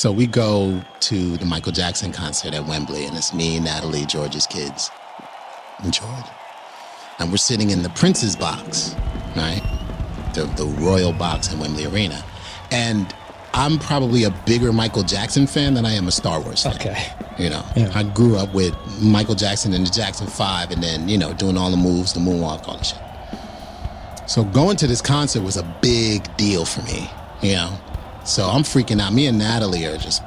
So we go to the Michael Jackson concert at Wembley, and it's me, Natalie, George's kids, and George. And we're sitting in the Prince's box, right? The royal box in Wembley Arena. And I'm probably a bigger Michael Jackson fan than I am a Star Wars fan. Okay. You know, I grew up with Michael Jackson and the Jackson 5 and then, you know, doing all the moves, the moonwalk, all the shit. So going to this concert was a big deal for me, you know. So I'm freaking out. Me and Natalie are just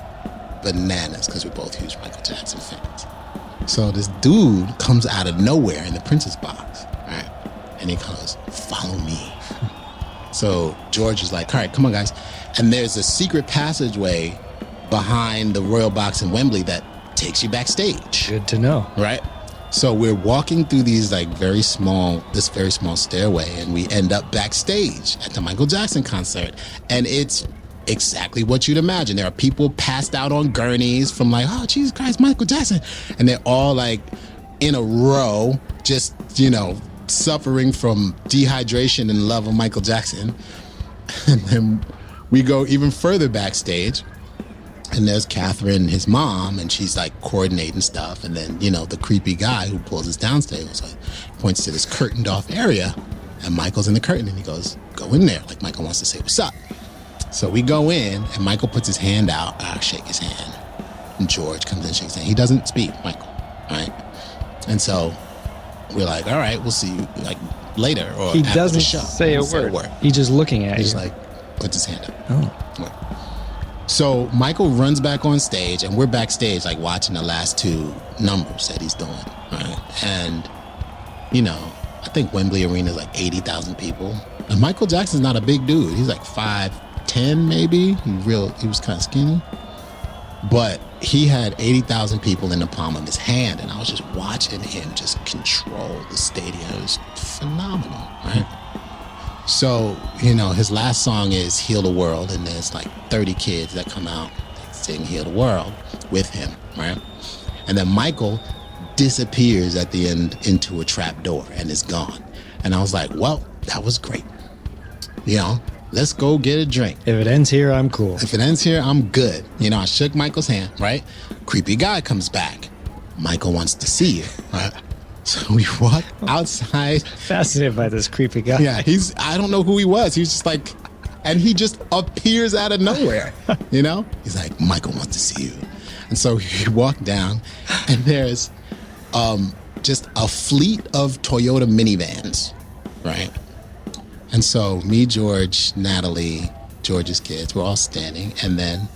bananas because we're both huge Michael Jackson fans. So this dude comes out of nowhere in the Prince's box, right? And he goes, follow me. So George is like, all right, come on, guys. And there's a secret passageway behind the royal box in Wembley that takes you backstage. Good to know. Right? So we're walking through these very small stairway, and we end up backstage at the Michael Jackson concert. And it's exactly what you'd imagine. There are people passed out on gurneys from like, oh, Jesus Christ, Michael Jackson. And they're all like in a row, just, you know, suffering from dehydration and love of Michael Jackson. And then we go even further backstage, and there's Catherine, his mom, and she's like coordinating stuff. And then, you know, the creepy guy who pulls us downstairs points to this curtained off area, and Michael's in the curtain, and he goes, go in there. Like Michael wants to say, what's up? So we go in, and Michael puts his hand out. I shake his hand. And George comes in and shakes his hand. He doesn't speak, Michael, right? And so we're like, all right, we'll see you like later or he after doesn't the show. say a word. He's just looking at you. He's like, puts his hand up. Oh. So Michael runs back on stage, and we're backstage like watching the last two numbers that he's doing, right? And, you know, I think Wembley Arena is like 80,000 people. And Michael Jackson's not a big dude. He's like 5'10" maybe. He was kind of skinny. But he had 80,000 people in the palm of his hand, and I was just watching him just control the stadium. It was phenomenal, right? So, you know, his last song is Heal the World, and there's like 30 kids that come out, they sing Heal the World with him, right? And then Michael disappears at the end into a trap door and is gone. And I was like, well, that was great. You know, let's go get a drink. If it ends here, I'm cool. If it ends here, I'm good. You know, I shook Michael's hand, right? Creepy guy comes back. Michael wants to see you, right? So we walk outside. Fascinated by this creepy guy. Yeah, I don't know who he was. He was just like, and he just appears out of nowhere, you know? He's like, Michael wants to see you. And so we walk down, and there's just a fleet of Toyota minivans, right? And so me, George, Natalie, George's kids, we're all standing, and then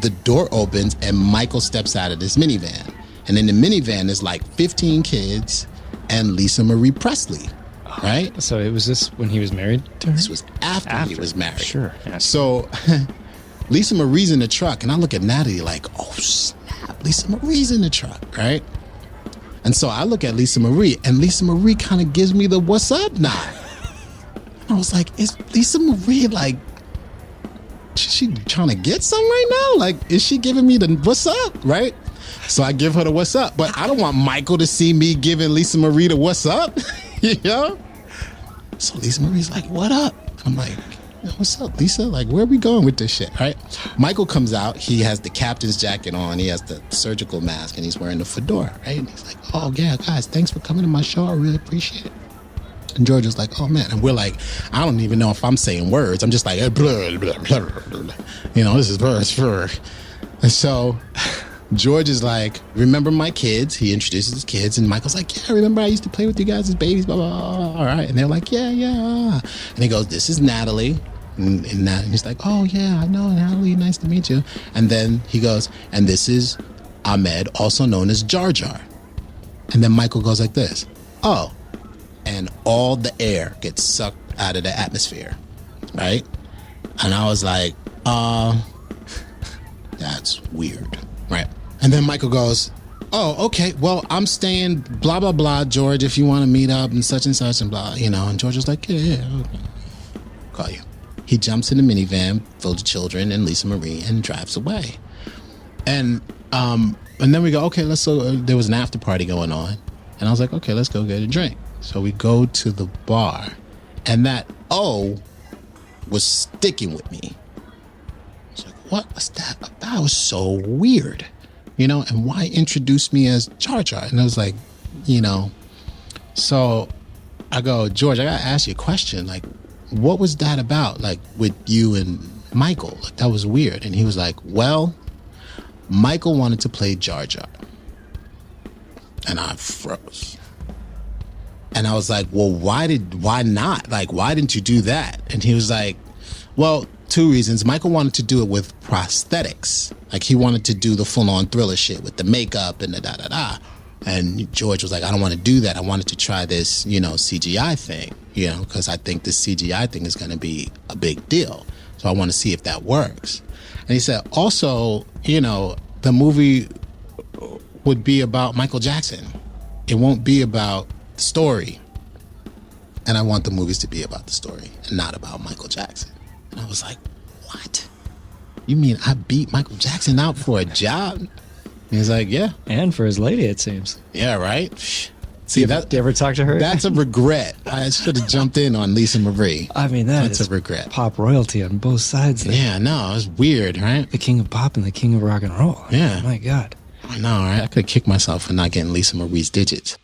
the door opens and Michael steps out of this minivan. And in the minivan is like 15 kids and Lisa Marie Presley, right? So it was this when he was married to her? This was after he was married. Sure. Yeah. So Lisa Marie's in the truck, and I look at Natalie like, oh snap, Lisa Marie's in the truck, right? And so I look at Lisa Marie, and Lisa Marie kind of gives me the what's up nod. I was like, is Lisa Marie like, is she trying to get some right now? Like, is she giving me the what's up, right? So I give her the what's up, but I don't want Michael to see me giving Lisa Marie the what's up, you know? So Lisa Marie's like, what up? I'm like, what's up, Lisa? Like, where are we going with this shit, right? Michael comes out. He has the captain's jacket on. He has the surgical mask, and he's wearing the fedora, right? And he's like, oh, yeah, guys, thanks for coming to my show. I really appreciate it. And George was like, oh, man. And we're like, I don't even know if I'm saying words. I'm just like, blah, blah, blah, blah. You know, this is verse. And so George is like, remember my kids? He introduces his kids. And Michael's like, yeah, remember I used to play with you guys as babies, blah, blah, blah. All right. And they're like, yeah. And he goes, this is Natalie. And he's like, oh, yeah, I know, Natalie, nice to meet you. And then he goes, and this is Ahmed, also known as Jar Jar. And then Michael goes like this, oh. And all the air gets sucked out of the atmosphere, right? And I was like, that's weird, right? And then Michael goes, oh, okay, well, I'm staying blah, blah, blah, George, if you want to meet up and such and blah, you know. And George was like, yeah, okay. Call you. He jumps in the minivan, filled with children and Lisa Marie, and drives away. And then we go, okay, let's go. There was an after party going on. And I was like, okay, let's go get a drink. So we go to the bar, and that O was sticking with me. It's like, what was that about? It was so weird, you know, and why introduce me as Jar Jar? And I was like, you know, so I go, George, I gotta ask you a question. Like, what was that about? Like with you and Michael? Like, that was weird. And he was like, well, Michael wanted to play Jar Jar. And I froze. And I was like, well, why not? Like, why didn't you do that? And he was like, well, 2 reasons. Michael wanted to do it with prosthetics. Like, he wanted to do the full-on Thriller shit with the makeup and the da-da-da. And George was like, I don't want to do that. I wanted to try this, you know, CGI thing, you know, because I think this CGI thing is going to be a big deal. So I want to see if that works. And he said, also, you know, the movie would be about Michael Jackson. It won't be about the story. And I want the movies to be about the story and not about Michael Jackson. And I was like, what? You mean I beat Michael Jackson out for a job? And he's like, yeah. And for his lady, it seems. Yeah, right? See, Do you ever talk to her? That's a regret. I should have jumped in on Lisa Marie. I mean, That's is a regret. pop royalty on both sides there. Yeah, no, it was weird, right? The king of pop and the king of rock and roll. Yeah. My God. I know, right? I could have kicked myself for not getting Lisa Marie's digits.